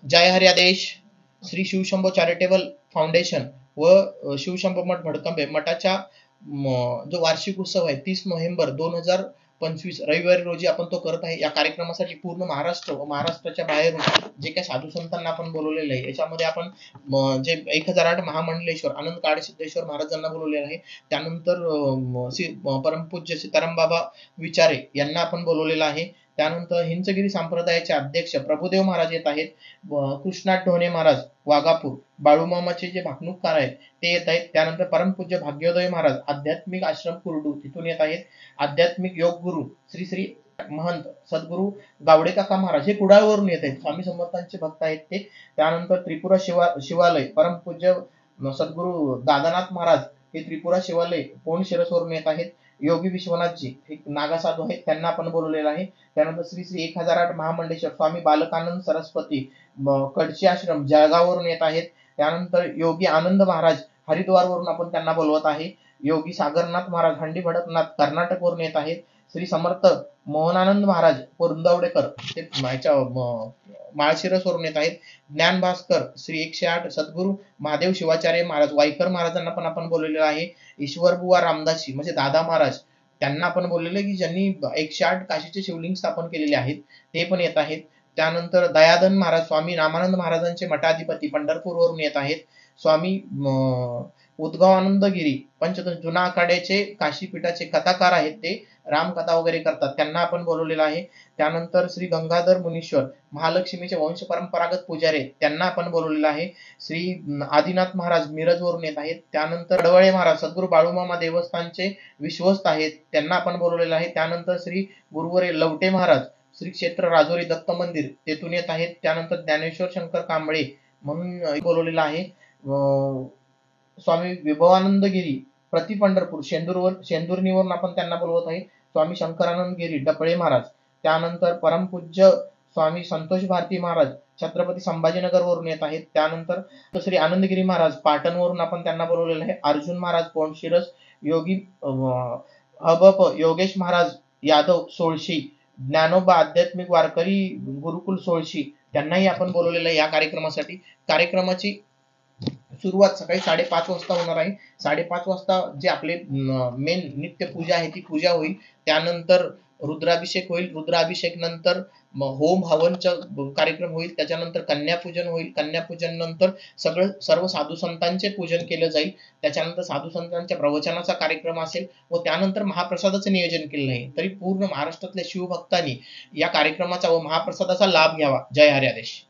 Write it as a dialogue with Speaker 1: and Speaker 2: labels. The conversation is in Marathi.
Speaker 1: जय हरियादेश. श्री शिवशंभो चॅरिटेबल फाउंडेशन व शिवशंभो मठ भडकंबे मठाच्या जो वार्षिक उत्सव आहे 30 नोव्हेंबर 2025 रविवारी रोजी आपण तो करत आहे. या कार्यक्रमासाठी पूर्ण महाराष्ट्र व महाराष्ट्राच्या बाहेरून जे काही साधू संतांना आपण बोलवलेलं आहे, याच्यामध्ये आपण जे 1008 महामंडलेश्वर आनंद काळसिद्धेश्वर महाराजांना बोलवलेलं आहे. त्यानंतर परमपूज्य सीताराम बाबा विचारे यांना आपण बोलवलेलं आहे. त्यानंतर हिंचगिरी संप्रदायाचे अध्यक्ष प्रभुदेव महाराज येत आहेत. कृष्णात ढोणे महाराज वाघापूर, बाळूमामाचे जे भाकणूककार आहेत ते येत आहेत. त्यानंतर परमपूज्य भाग्योदय महाराज आध्यात्मिक आश्रम कुर्डू तिथून येत आहेत. आध्यात्मिक योग गुरु श्री श्री महंत सद्गुरू गावडे काका महाराज हे कुडाळवरून येत आहेत. स्वामी समर्थांचे भक्त आहेत ते. त्यानंतर त्रिपुरा शिवालय परमपूज्य सद्गुरू दादानाथ महाराज हे त्रिपुरा शिवालय पोण शिरसवरून येत आहेत. योगी विश्वनाथजी एक नागा साधू आहेत, त्यांना आपण बोलवलेलं आहे. त्यानंतर श्री श्री 1008 महामंडेश्वर स्वामी बालकानंद सरस्वती कडची आश्रम जळगाववरून येत आहेत. त्यानंतर योगी आनंद महाराज हरिद्वारवरून आपण त्यांना बोलवत आहे. योगी सागरनाथ महाराज हंडी भडकनाथ कर्नाटकवरून येत आहेत. श्री समर्थ मोहनानंद महाराज पुरंदवडेकर ते माळशिरसवरून येत आहेत. ज्ञान भास्कर श्री 108 सद्गुरू महादेव शिवाचार्य महाराज वाईकर महाराजांना पण आपण बोलवलेलं आहे. ईश्वर बुवा रामदासी म्हणजे दादा महाराज त्यांना आपण बोललेलं की ज्यांनी 108 काशीचे शिवलिंग स्थापन केलेले आहेत ते पण येत आहेत. त्यानंतर दयाधन महाराज स्वामी रामानंद महाराजांचे मठाधिपती पंढरपूरवरून येत आहेत. स्वामी उद्गवानंदगिरी पंचदश जुना आखाड्याचे काशीपीठाचे कथाकार आहेत, ते रामकथा वगैरे करतात, त्यांना आपण बोलवलेलं आहे. त्यानंतर श्री गंगाधर मुनीश्वर महालक्ष्मीचे वंश परंपरागत पुजारी त्यांना आपण बोलवलेलं आहे. श्री आदिनाथ महाराज मिरजवरून येत आहेत. त्यानंतर अडवळे महाराज सद्गुरू बाळूमामा देवस्थानचे विश्वस्त आहेत, त्यांना आपण बोलवलेलं आहे. त्यानंतर श्री गुरुवरे लवटे महाराज श्री क्षेत्र राजोरी दत्त मंदिर तेथून येत आहेत. त्यानंतर ज्ञानेश्वर शंकर कांबळे म्हणून बोलवलेलं आहे. स्वामी विभवानंदगिरी प्रति पंढरपूर शेंदुर्णीवरून आपण त्यांना बोलवत आहे. स्वामी शंकरानंद गिरी डपळे महाराज. त्यानंतर परमपूज्य स्वामी संतोष भारती महाराज छत्रपती संभाजीनगर वरून येत आहेत. त्यानंतर श्री आनंदगिरी महाराज पाटणवरून आपण त्यांना बोलवलेलं आहे. अर्जुन महाराज पोंडशिरस, योगी योगेश महाराज यादव सोळशी, ज्ञानोबा आध्यात्मिक वारकरी गुरुकुल सोळशी त्यांनाही आपण बोलवलेलं आहे या कार्यक्रमासाठी. कार्यक्रमाची सुरुवात सकाळी 5:30 वाजता होणार आहे. 5:30 वाजता जे आपले मेन नित्य पूजा आहे ती पूजा होईल. त्यानंतर रुद्राभिषेक होईल. रुद्राभिषेक नंतर होम हवनचा कार्यक्रम होईल. त्याच्यानंतर कन्यापूजन होईल. कन्यापूजन नंतर सर्व साधू संतांचे पूजन केलं जाईल. त्याच्यानंतर साधू संतांच्या प्रवचनाचा कार्यक्रम असेल व त्यानंतर महाप्रसादाचं नियोजन केलं आहे. तरी पूर्ण महाराष्ट्रातल्या शिवभक्तांनी या कार्यक्रमाचा व महाप्रसादाचा लाभ घ्यावा. जय हरियादेश.